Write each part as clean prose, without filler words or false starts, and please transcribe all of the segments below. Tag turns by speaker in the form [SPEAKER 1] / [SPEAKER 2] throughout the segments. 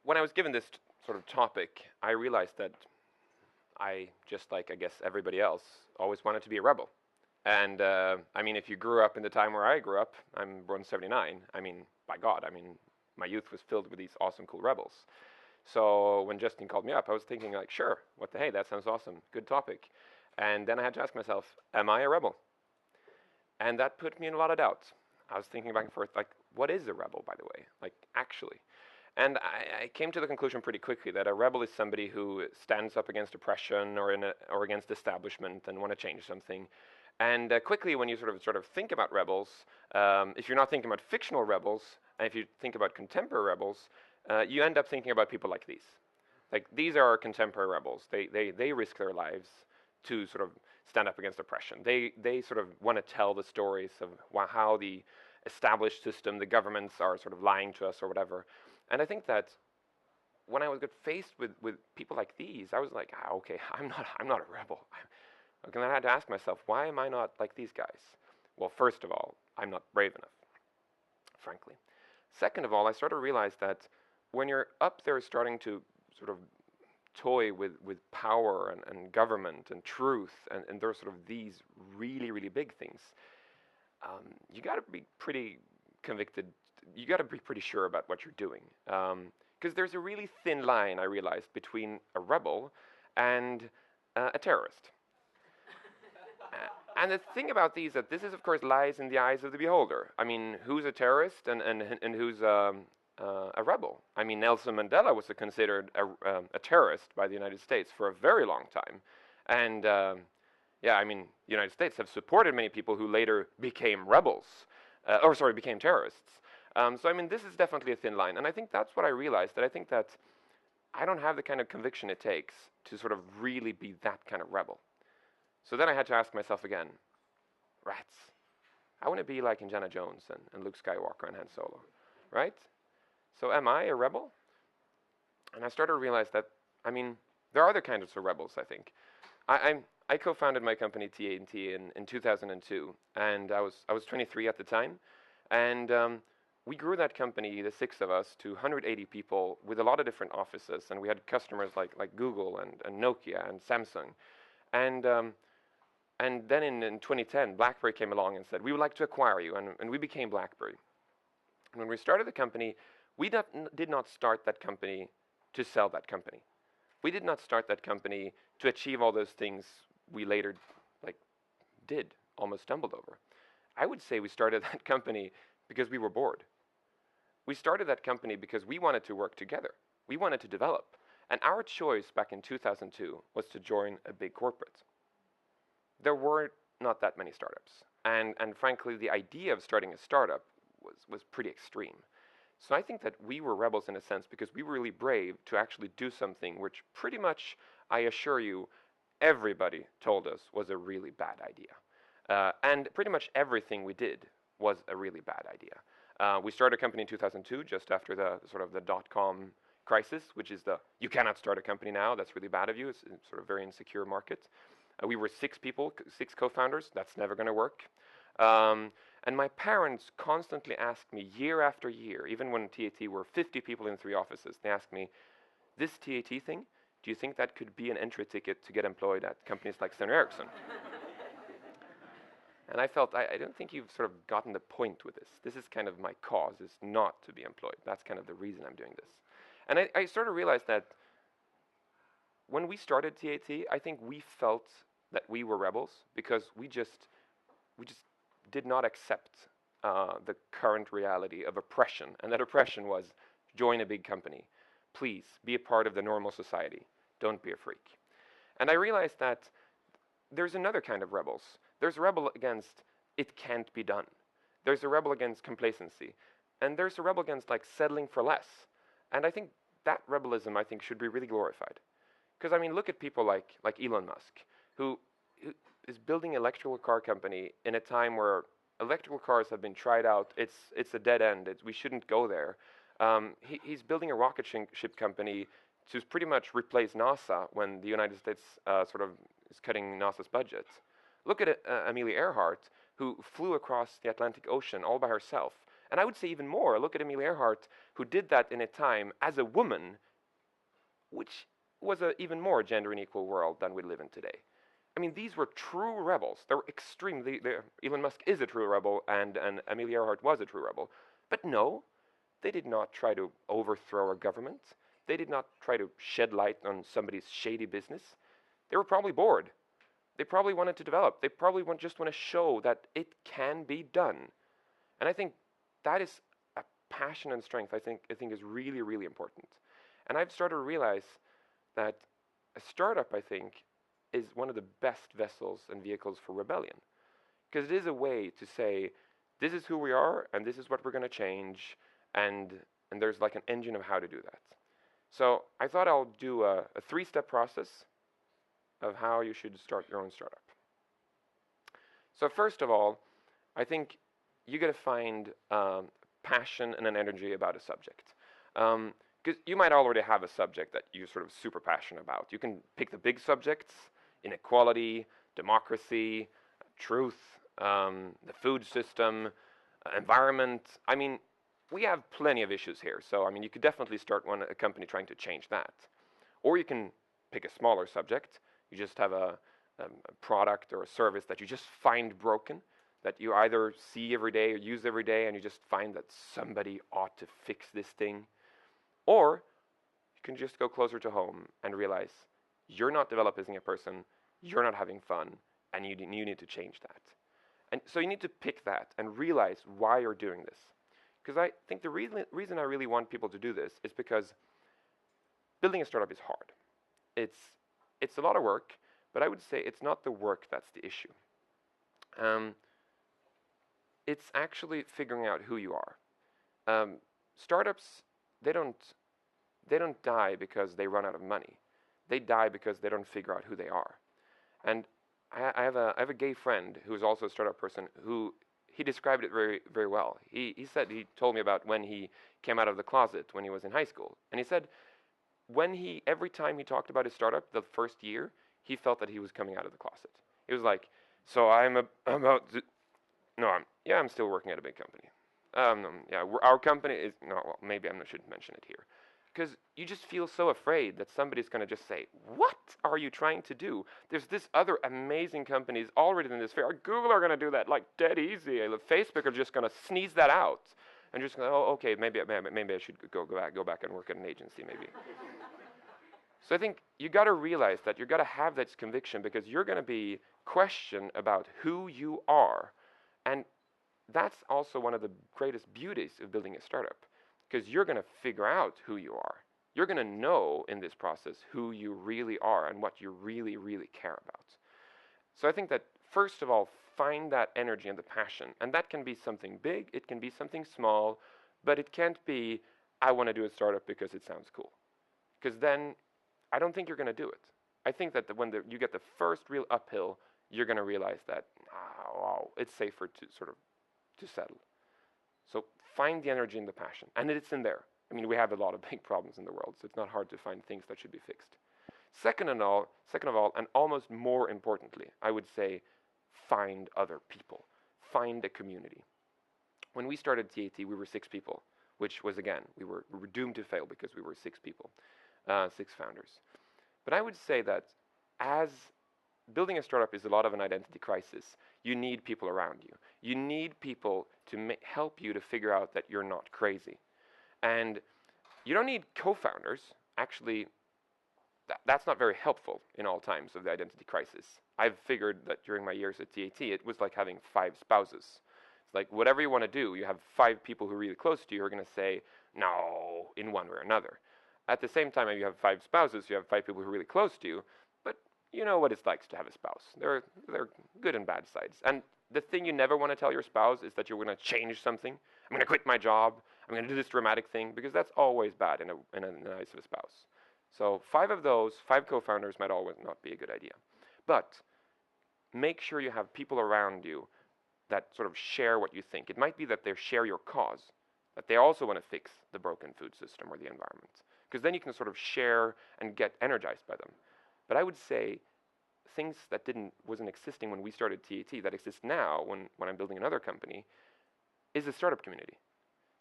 [SPEAKER 1] When I was given this sort of topic, I realized that I, just like I guess everybody else, always wanted to be a rebel. And I mean, if you grew up in the time where I grew up, I'm born '79. I mean, by God, I mean, my youth was filled with these awesome, cool rebels. So when Justin called me up, I was thinking like, sure, what the hey, that sounds awesome, good topic. And then I had to ask myself, am I a rebel? And that put me in a lot of doubt. I was thinking back and forth, like, what is a rebel, by the way? Like, actually. And I came to the conclusion pretty quickly that a rebel is somebody who stands up against oppression or against establishment and want to change something. And quickly, when you sort of think about rebels, if you're not thinking about fictional rebels, and if you think about contemporary rebels, you end up thinking about people like these. Like these are our contemporary rebels. They risk their lives to sort of stand up against oppression. They sort of want to tell the stories of how the established system, the governments are sort of lying to us or whatever. And I think that when I was get faced with people like these, I was like, okay, I'm not a rebel. And I had to ask myself, why am I not like these guys? Well, first of all, I'm not brave enough, frankly. Second of all, I started to realize that when you're up there starting to sort of toy with power and government and truth and there's sort of these really, really big things, you got to be pretty convicted. You got to be pretty sure about what you're doing. Because there's a really thin line, I realized, between a rebel and a terrorist. And the thing about these, that this is, of course, lies in the eyes of the beholder. I mean, who's a terrorist and who's a rebel? I mean, Nelson Mandela was considered a terrorist by the United States for a very long time. And yeah, I mean, the United States have supported many people who later became rebels, became terrorists. So, I mean, this is definitely a thin line. And I think that's what I realized, that I think that I don't have the kind of conviction it takes to sort of really be that kind of rebel. So then I had to ask myself again, rats, I want to be like Indiana Jones and Luke Skywalker and Han Solo, right? So am I a rebel? And I started to realize that, I mean, there are other kinds of rebels, I think. I co-founded my company TNT in 2002, and I was 23 at the time, and we grew that company, the six of us, to 180 people with a lot of different offices, and we had customers like Google and Nokia and Samsung, and then in 2010, Blackberry came along and said, we would like to acquire you, and we became Blackberry. And when we started the company, we did not start that company to sell that company. We did not start that company to achieve all those things we later almost stumbled over. I would say we started that company because we were bored. We started that company because we wanted to work together. We wanted to develop. And our choice back in 2002 was to join a big corporate. There were not that many startups. And frankly, the idea of starting a startup was pretty extreme. So I think that we were rebels in a sense because we were really brave to actually do something which pretty much, I assure you, everybody told us was a really bad idea. And pretty much everything we did was a really bad idea. We started a company in 2002, just after the sort of the dot-com crisis, which is you cannot start a company now, that's really bad of you, it's sort of very insecure market. We were 6 people, 6 co-founders, that's never going to work. And my parents constantly asked me year after year, even when TAT were 50 people in 3 offices, they asked me, this TAT thing, do you think that could be an entry ticket to get employed at companies like Stone Ericsson? And I felt, I don't think you've sort of gotten the point with this. This is kind of my cause, is not to be employed. That's kind of the reason I'm doing this. And I sort of realized that when we started TAT, I think we felt that we were rebels because we just did not accept the current reality of oppression. And that oppression was, join a big company. Please, be a part of the normal society. Don't be a freak. And I realized that there's another kind of rebels. There's a rebel against, it can't be done. There's a rebel against complacency. And there's a rebel against settling for less. And I think that rebelism, I think, should be really glorified. Because, I mean, look at people like Elon Musk, who is building an electrical car company in a time where electrical cars have been tried out. It's a dead end. We shouldn't go there. He's building a rocket ship company to pretty much replace NASA when the United States sort of is cutting NASA's budget. Look at Amelia Earhart, who flew across the Atlantic Ocean all by herself. And I would say even more, look at Amelia Earhart, who did that in a time as a woman, which was an even more gender unequal world than we live in today. I mean, these were true rebels. They were extremely. Elon Musk is a true rebel, and Amelia Earhart was a true rebel. But no, they did not try to overthrow a government. They did not try to shed light on somebody's shady business. They were probably bored. They probably wanted to develop. They probably just want to show that it can be done. And I think that is a passion and strength I think is really, really important. And I've started to realize that a startup, I think, is one of the best vessels and vehicles for rebellion. Because it is a way to say, this is who we are, and this is what we're going to change, and there's like an engine of how to do that. So I thought I'll do a 3-step process of how you should start your own startup. So first of all, I think you got to find passion and an energy about a subject. Because you might already have a subject that you're sort of super passionate about. You can pick the big subjects: inequality, democracy, truth, the food system, environment. I mean, we have plenty of issues here. So, I mean, you could definitely start a company trying to change that. Or you can pick a smaller subject. You just have a product or a service that you just find broken, that you either see every day or use every day, and you just find that somebody ought to fix this thing. Or you can just go closer to home and realize you're not developing a person, you're not having fun, and you need to change that. And so you need to pick that and realize why you're doing this. Because I think the reason I really want people to do this is because building a startup is hard. It's a lot of work, but I would say it's not the work that's the issue. It's actually figuring out who you are. Startups, they don't die because they run out of money. They die because they don't figure out who they are. And I have a gay friend who is also a startup person who he described it very, very well. He told me about when he came out of the closet when he was in high school. And he said every time he talked about his startup the first year, he felt that he was coming out of the closet. He was like, so I'm still working at a big company. Our company is, no, well, maybe I shouldn't mention it here. Because you just feel so afraid that somebody's going to just say, what are you trying to do? There's this other amazing companies already in this field. Google are going to do that like dead easy. Facebook are just going to sneeze that out. And just go, oh, okay, maybe I should go back and work at an agency maybe. So I think you got to realize that you got to have that conviction, because you're going to be questioned about who you are. And that's also one of the greatest beauties of building a startup, because you're going to figure out who you are. You're going to know in this process who you really are and what you really, really care about. So I think that, first of all, find that energy and the passion. And that can be something big, it can be something small, but it can't be, I want to do a startup because it sounds cool. Because then I don't think you're going to do it. I think that when you get the first real uphill, you're going to realize that, it's safer to settle. So find the energy and the passion, and it's in there. I mean, we have a lot of big problems in the world, so it's not hard to find things that should be fixed. Second of all, and almost more importantly, I would say, find other people. Find a community. When we started TAT, we were 6 people, which was, again, we were doomed to fail because we were 6 people, 6 founders. But I would say that as building a startup is a lot of an identity crisis, you need people around you. You need people to help you to figure out that you're not crazy. And you don't need co-founders. Actually, that's not very helpful in all times of the identity crisis. I've figured that during my years at TAT, it was like having 5 spouses. It's like whatever you want to do, you have 5 people who are really close to you who are going to say no in one way or another. At the same time, if you have 5 spouses, you have 5 people who are really close to you, but you know what it's like to have a spouse. There are good and bad sides. And the thing you never want to tell your spouse is that you're going to change something. I'm going to quit my job. I'm going to do this dramatic thing, because that's always bad in the eyes of a spouse. So 5 of those, 5 co-founders might always not be a good idea. But make sure you have people around you that sort of share what you think. It might be that they share your cause, that they also want to fix the broken food system or the environment. because then you can sort of share and get energized by them. But I would say things that wasn't existing when we started TAT that exists now when I'm building another company is the startup community.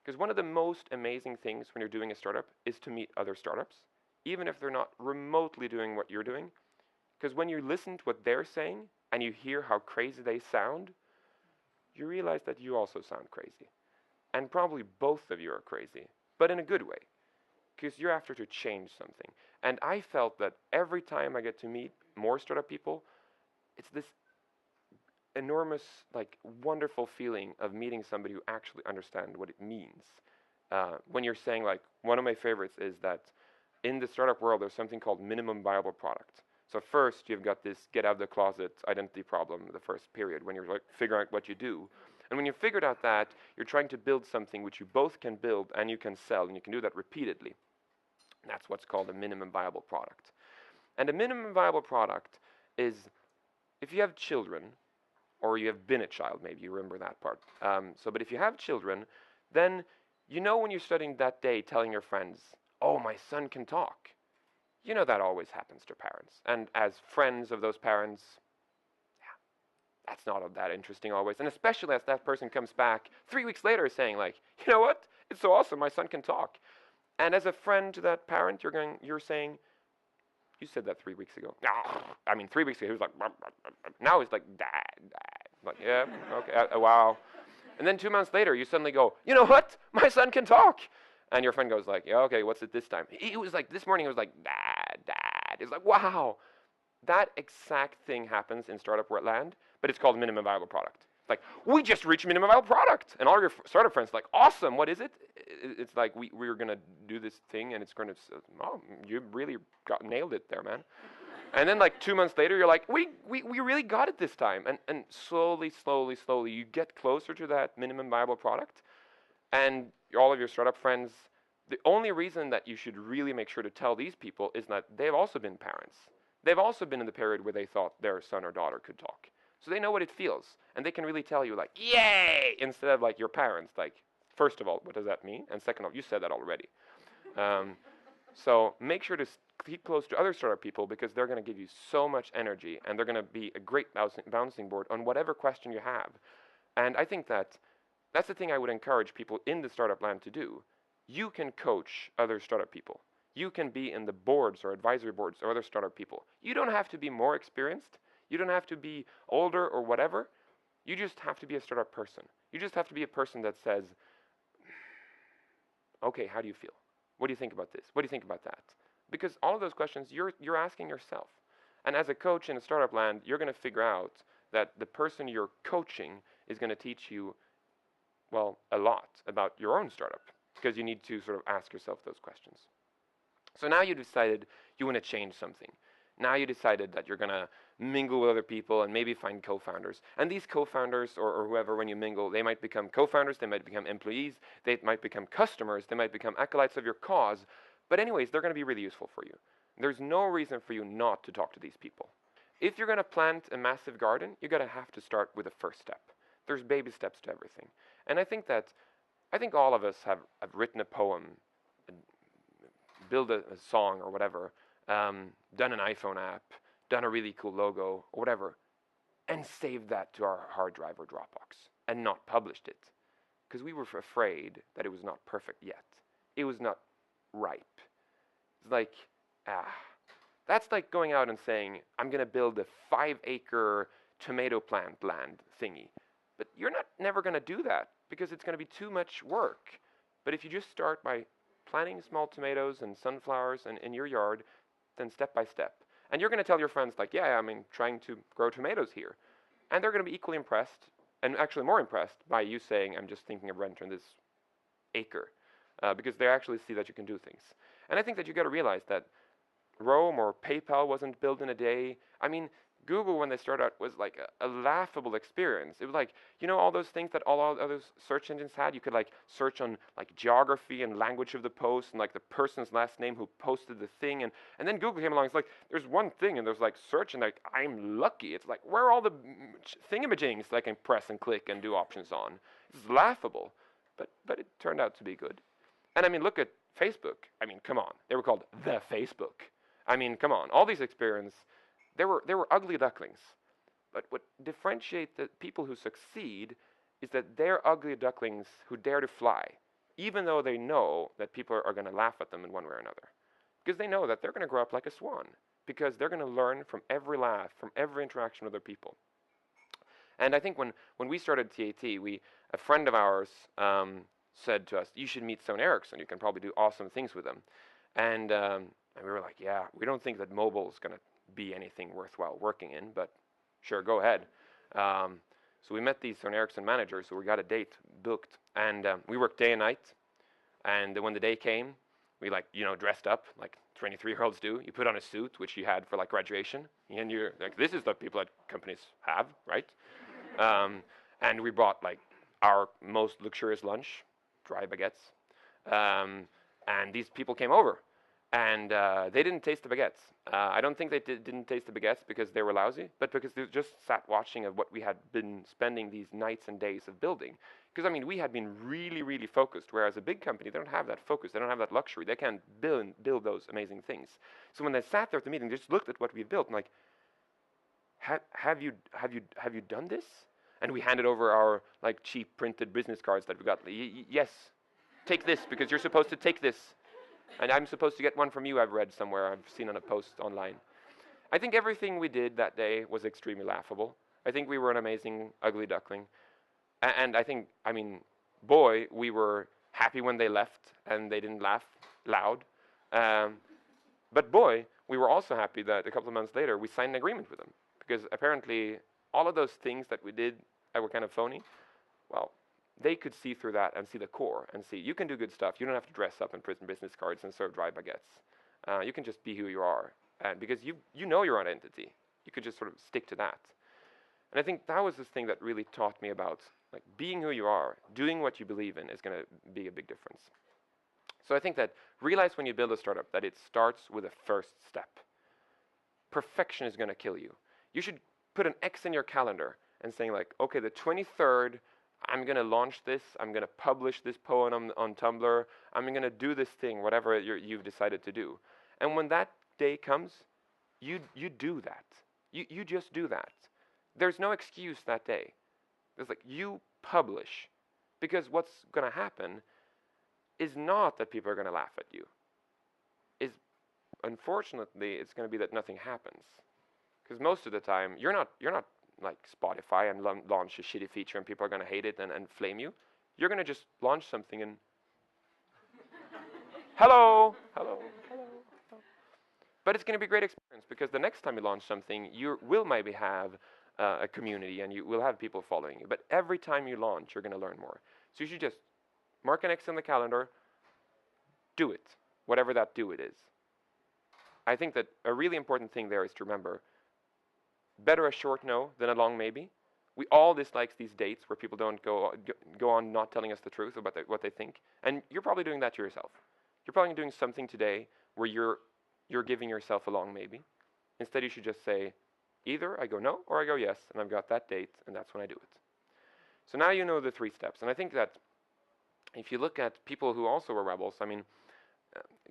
[SPEAKER 1] Because one of the most amazing things when you're doing a startup is to meet other startups, even if they're not remotely doing what you're doing. Because when you listen to what they're saying and you hear how crazy they sound, you realize that you also sound crazy. And probably both of you are crazy, but in a good way, because you're after to change something. And I felt that every time I get to meet more startup people, it's this enormous, like, wonderful feeling of meeting somebody who actually understands what it means. When you're saying, like, one of my favorites is that in the startup world, there's something called minimum viable product. So first, you've got this get out of the closet identity problem, the first period, when you're like figuring out what you do. And when you figured out that, you're trying to build something which you both can build and you can sell, and you can do that repeatedly. That's what's called a minimum viable product. And a minimum viable product is, if you have children, or you have been a child, maybe you remember that part. But if you have children, then you know when you're studying that day telling your friends, oh, my son can talk. You know that always happens to parents. And as friends of those parents, yeah, that's not that interesting always. And especially as that person comes back 3 weeks later saying, like, you know what? It's so awesome, my son can talk. And as a friend to that parent, you're saying, you said that 3 weeks ago. I mean, 3 weeks ago, he was like, now he's like, dad. Like, yeah, okay, wow. And then 2 months later, you suddenly go, you know what? My son can talk. And your friend goes like, yeah, okay, what's it this time? He was like, this morning he was like, dad. It's like, wow. That exact thing happens in startup land, but it's called minimum viable product. Like, we just reached minimum viable product. And all your startup friends are like, awesome, what is it? It's like, we're going to do this thing, and it's going to, oh, you really nailed it there, man. And then like 2 months later, you're like, we really got it this time. And slowly, you get closer to that minimum viable product. And all of your startup friends, the only reason that you should really make sure to tell these people is that they've also been parents. They've also been in the period where they thought their son or daughter could talk. So they know what it feels. And they can really tell you like, yay, instead of like your parents, like, first of all, what does that mean? And second of all, you said that already. So make sure to keep close to other startup people, because they're going to give you so much energy, and they're going to be a great bouncing board on whatever question you have. And I think that that's the thing I would encourage people in the startup land to do. You can coach other startup people. You can be in the boards or advisory boards of other startup people. You don't have to be more experienced. You don't have to be older or whatever. You just have to be a startup person. You just have to be a person that says, okay, how do you feel? What do you think about this? What do you think about that? Because all of those questions you're asking yourself. And as a coach in a startup land, you're going to figure out that the person you're coaching is going to teach you, well, a lot about your own startup, because you need to sort of ask yourself those questions. So now you decided you want to change something. Now you decided that you're going to mingle with other people and maybe find co-founders. And these co-founders or whoever, when you mingle, they might become co-founders, they might become employees, they might become customers, they might become acolytes of your cause. But anyways, they're going to be really useful for you. There's no reason for you not to talk to these people. If you're going to plant a massive garden, you're going to have to start with the first step. There's baby steps to everything. And I think all of us have written a poem, built a song or whatever, done an iPhone app, done a really cool logo or whatever, and saved that to our hard drive or Dropbox and not published it, because we were afraid that it was not perfect yet. It was not ripe. It's like, that's like going out and saying, I'm going to build a 5-acre tomato plant land thingy. But you're never going to do that, because it's going to be too much work. But if you just start by planting small tomatoes and sunflowers in your yard, then step by step. And you're going to tell your friends, like, yeah, I'm trying to grow tomatoes here. And they're going to be equally impressed, and actually more impressed, by you saying, I'm just thinking of renting this acre. Because they actually see that you can do things. And I think that you got to realize that Rome or PayPal wasn't built in a day. I mean, Google, when they started out, was like a laughable experience. It was like, you know, all those things that all other search engines had. You could like search on like geography and language of the post and like the person's last name who posted the thing. And then Google came along. It's like, there's one thing, and there's like search, and like, I'm lucky. It's like, where are all the thingamajings that I can press and click and do options on? It's laughable, but it turned out to be good. And I mean, look at Facebook. I mean, come on. They were called the Facebook. I mean, come on. All these experiences, they were ugly ducklings. But what differentiates the people who succeed is that they're ugly ducklings who dare to fly, even though they know that people are going to laugh at them in one way or another. Because they know that they're going to grow up like a swan, because they're going to learn from every laugh, from every interaction with other people. And I think when we started TAT, a friend of ours said to us, you should meet Sony Ericsson. You can probably do awesome things with them. And we were like, yeah, we don't think that mobile is going to be anything worthwhile working in, but sure, go ahead. So we met these Sony Ericsson managers, so we got a date booked. And we worked day and night. And when the day came, we dressed up like 23-year-olds do. You put on a suit, which you had for like graduation. And you're like, this is the people that companies have, right? And we brought like our most luxurious lunch, dry baguettes. And these people came over. And they didn't taste the baguettes. I don't think they didn't taste the baguettes because they were lousy, but because they just sat watching of what we had been spending these nights and days of building. Because, I mean, we had been really, really focused, whereas a big company, they don't have that focus. They don't have that luxury. They can't build those amazing things. So when they sat there at the meeting, they just looked at what we built and like, have you done this? And we handed over our like cheap printed business cards that we got. Yes, take this because you're supposed to take this. And I'm supposed to get one from you, I've read somewhere. I've seen on a post online. I think everything we did that day was extremely laughable. I think we were an amazing ugly duckling. And I think, I mean, boy, we were happy when they left and they didn't laugh loud. But boy, we were also happy that a couple of months later we signed an agreement with them. Because apparently all of those things that we did that were kind of phony, well, they could see through that and see the core and see you can do good stuff. You don't have to dress up in prison business cards and serve dry baguettes. You can just be who you are. And because you know your identity, you could just sort of stick to that. And I think that was this thing that really taught me about like being who you are, doing what you believe in is going to be a big difference. So I think that realize when you build a startup that it starts with a first step. Perfection is going to kill you. You should put an X in your calendar and saying like, okay, the 23rd, I'm going to launch this. I'm going to publish this poem on Tumblr. I'm going to do this thing, whatever you've decided to do. And when that day comes, you do that. You just do that. There's no excuse that day. It's like you publish. Because what's going to happen is not that people are going to laugh at you. Unfortunately, it's going to be that nothing happens. Because most of the time, you're not like Spotify and launch a shitty feature and people are going to hate it and flame you. You're going to just launch something and hello. But it's going to be a great experience because the next time you launch something, you will maybe have a community and you will have people following you. But every time you launch, you're going to learn more. So you should just mark an X on the calendar, do it, whatever that do it is. I think that a really important thing there is to remember better a short no than a long maybe. We all dislike these dates where people don't go on not telling us the truth about what they think. And you're probably doing that to yourself. You're probably doing something today where you're giving yourself a long maybe. Instead, you should just say, either I go no or I go yes, and I've got that date, and that's when I do it. So now you know the 3 steps. And I think that if you look at people who also were rebels, I mean,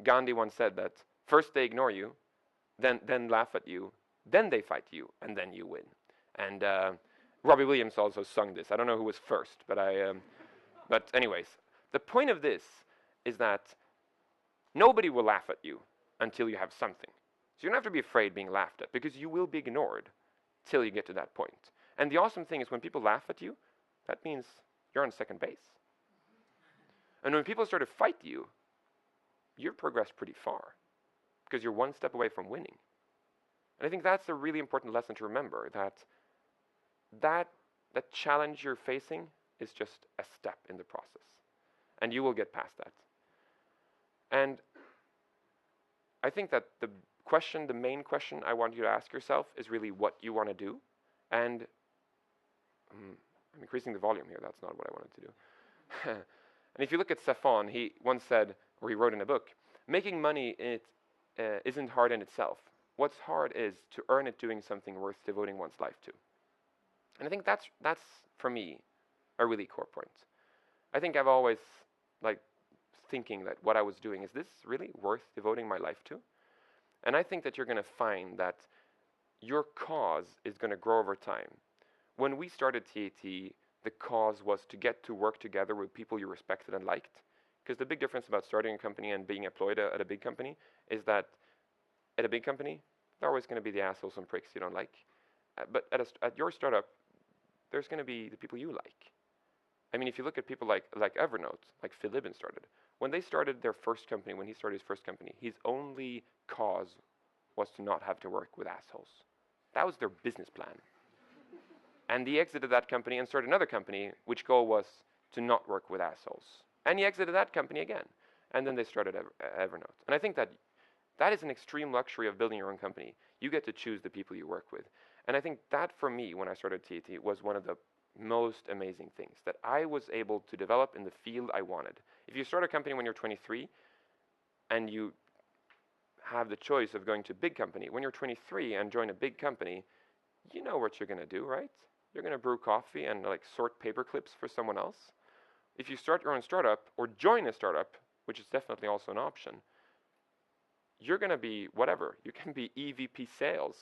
[SPEAKER 1] Gandhi once said that first they ignore you, then laugh at you, then they fight you, and then you win. And Robbie Williams also sung this. I don't know who was first, but anyways, the point of this is that nobody will laugh at you until you have something. So you don't have to be afraid being laughed at because you will be ignored till you get to that point. And the awesome thing is when people laugh at you, that means you're on second base. And when people start to fight you, you've progressed pretty far because you're one step away from winning. And I think that's a really important lesson to remember, that challenge you're facing is just a step in the process. And you will get past that. And I think that the main question I want you to ask yourself is really what you want to do. And I'm increasing the volume here. That's not what I wanted to do. And if you look at Stefan, he once said, or he wrote in a book, making money isn't hard in itself. What's hard is to earn it doing something worth devoting one's life to. And I think that's for me, a really core point. I think I've always thinking that what I was doing, is this really worth devoting my life to? And I think that you're going to find that your cause is going to grow over time. When we started TAT, the cause was to get to work together with people you respected and liked. Because the big difference about starting a company and being employed at a big company is that at a big company, there are always going to be the assholes and pricks you don't like. But at your startup, there's going to be the people you like. I mean, if you look at people like Evernote, like Phil Libin started. When they started their first company, when he started his first company, his only cause was to not have to work with assholes. That was their business plan. And he exited that company and started another company, which goal was to not work with assholes. And he exited that company again. And then they started Evernote. And I think that that is an extreme luxury of building your own company. You get to choose the people you work with. And I think that, for me, when I started TAT, was one of the most amazing things, that I was able to develop in the field I wanted. If you start a company when you're 23 and you have the choice of going to a big company, when you're 23 and join a big company, you know what you're going to do, right? You're going to brew coffee and like sort paper clips for someone else. If you start your own startup or join a startup, which is definitely also an option, you're going to be whatever. You can be EVP sales.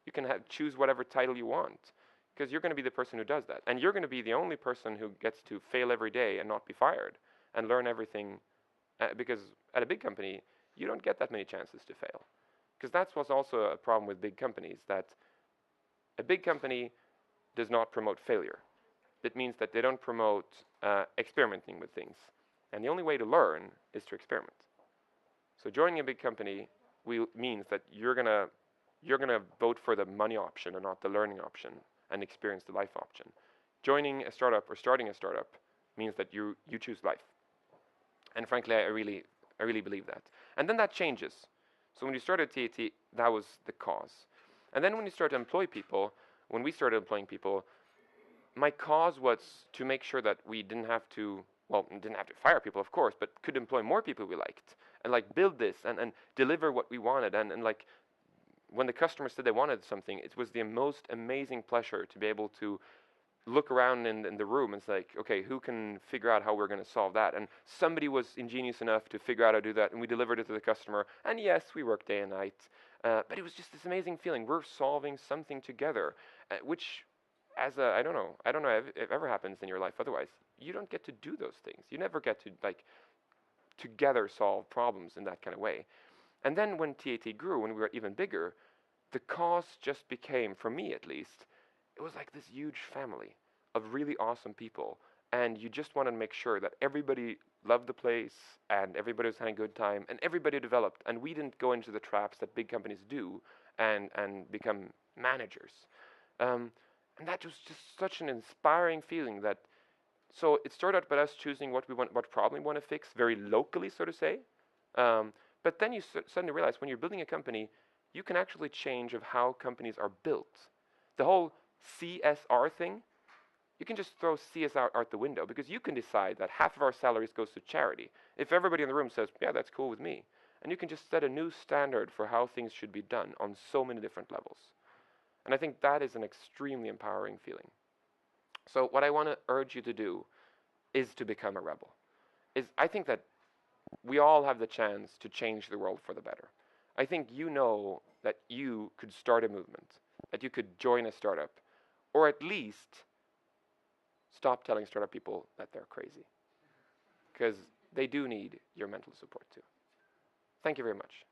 [SPEAKER 1] You can choose whatever title you want, because you're going to be the person who does that. And you're going to be the only person who gets to fail every day and not be fired and learn everything, because at a big company, you don't get that many chances to fail. Because that's what's also a problem with big companies, that a big company does not promote failure. It means that they don't promote experimenting with things. And the only way to learn is to experiment. So joining a big company means that you're gonna vote for the money option and not the learning option and experience the life option. Joining a startup or starting a startup means that you choose life. And frankly, I really believe that. And then that changes. So when you started TAT, that was the cause. And then when you start to employ people, when we started employing people, my cause was to make sure that we didn't have to fire people, of course, but could employ more people we liked, and like build this and deliver what we wanted. And like when the customers said they wanted something, it was the most amazing pleasure to be able to look around in the room and say, like, okay, who can figure out how we're going to solve that? And somebody was ingenious enough to figure out how to do that, and we delivered it to the customer. And yes, we worked day and night, but it was just this amazing feeling. We're solving something together, which, I don't know if it ever happens in your life otherwise. You don't get to do those things. You never get to like together solve problems in that kind of way. And then when TAT grew, when we were even bigger, the cause just became, for me at least, it was like this huge family of really awesome people. And you just wanted to make sure that everybody loved the place and everybody was having a good time and everybody developed. And we didn't go into the traps that big companies do and become managers. And that was just such an inspiring feeling. That so it started out by us choosing what problem we want to fix very locally, so to say. But then you suddenly realize when you're building a company, you can actually change of how companies are built. The whole CSR thing, you can just throw CSR out the window, because you can decide that half of our salaries goes to charity. If everybody in the room says, yeah, that's cool with me. And you can just set a new standard for how things should be done on so many different levels. And I think that is an extremely empowering feeling. So what I want to urge you to do is to become a rebel. I think that we all have the chance to change the world for the better. I think you know that you could start a movement, that you could join a startup, or at least stop telling startup people that they're crazy, because they do need your mental support too. Thank you very much.